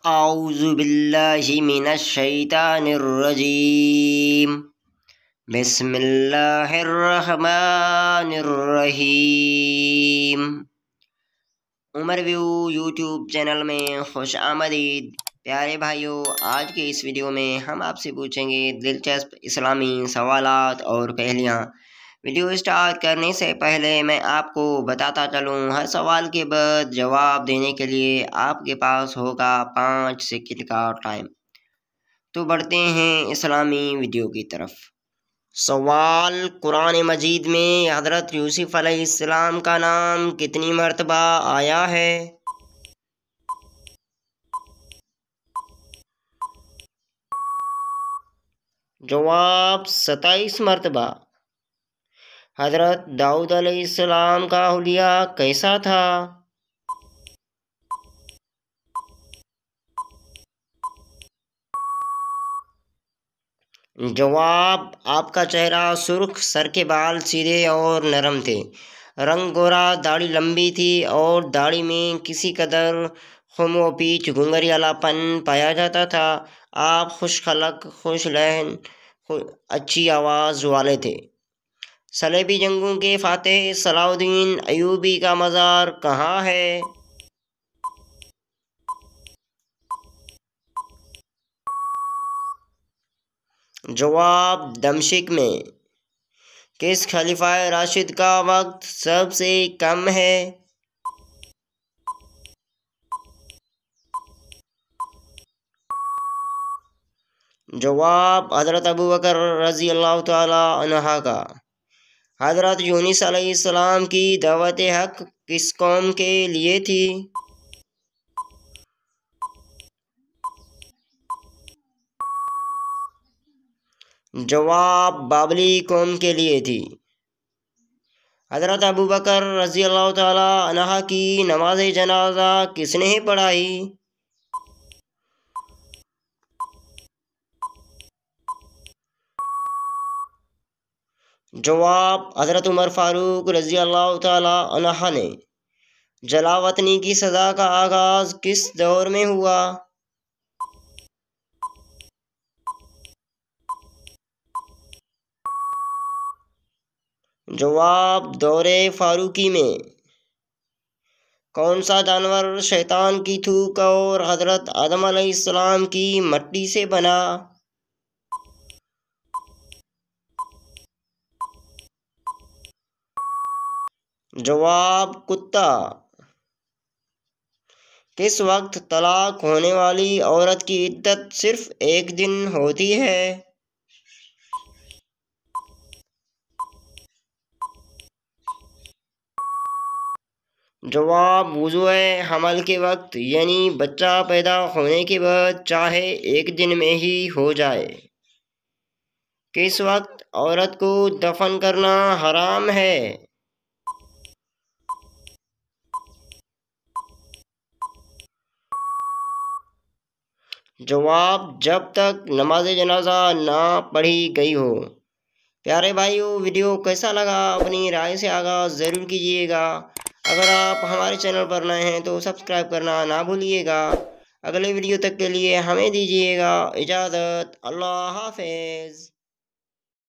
औज़ु बिल्लाहि मिनश शैतानिर्रजीम। बिस्मिल्लाहिर्रहमानिर्रहीम। Umar view YouTube channel में खुश आमदीद। प्यारे भाइयों, आज के इस वीडियो में हम आपसे पूछेंगे दिलचस्प इस्लामी सवालात और पहेलियाँ। वीडियो स्टार्ट करने से पहले मैं आपको बताता चलूँ, हर सवाल के बाद जवाब देने के लिए आपके पास होगा 5 सेकंड का टाइम। तो बढ़ते हैं इस्लामी वीडियो की तरफ। सवाल, कुरान मजीद में हज़रत यूसुफ अलैहिस्सलाम का नाम कितनी मर्तबा आया है? जवाब 27 मर्तबा। हज़रत दाऊद अलैहिस्सलाम का हुलिया कैसा था? जवाब, आपका चेहरा सुर्ख, सर के बाल सीधे और नरम थे, रंग गोरा, दाढ़ी लंबी थी और दाढ़ी में किसी कदर खुम व पीच घुंघरियालापन पाया जाता था। आप खुशखलक, खुश लहन, अच्छी आवाज़ वाले थे। सलेबी जंगों के फातेह सलाउद्दीन अयूबी का मज़ार कहाँ है? जवाब, दमिश्क में। किस खलीफा राशिद का वक्त सबसे कम है? जवाब, हज़रत अबू बकर रज़ी अल्लाह ताला अन्हा का। हज़रत यूनुस अलैहिस्सलाम की दावत हक किस कौम के लिए थी? जवाब, बाबली कौम के लिए थी। हज़रत अबू बकर रज़ी अल्लाह ताला अन्हा की नमाज जनाजा किसने पढ़ाई? जवाब, हज़रत उमर फ़ारूक रज़ी अल्लाह ताला अन्हा ने। जलावतनी की सज़ा का आगाज़ किस दौर में हुआ? जवाब, दौरे फारूकी में। कौन सा जानवर शैतान की थूक और हज़रत आदम अलैहिस्सलाम की मट्टी से बना? जवाब, कुत्ता। किस वक्त तलाक होने वाली औरत की इद्दत सिर्फ 1 दिन होती है? जवाब, वुज़ूए हमल के वक्त, यानी बच्चा पैदा होने के बाद, चाहे 1 दिन में ही हो जाए। किस वक्त औरत को दफन करना हराम है? जवाब, जब तक नमाज जनाजा ना पढ़ी गई हो। प्यारे भाइयों, वीडियो कैसा लगा अपनी राय से आगाज़ ज़रूर कीजिएगा। अगर आप हमारे चैनल पर नए हैं तो सब्सक्राइब करना ना भूलिएगा। अगले वीडियो तक के लिए हमें दीजिएगा इजाज़त। अल्लाह हाफ़िज़।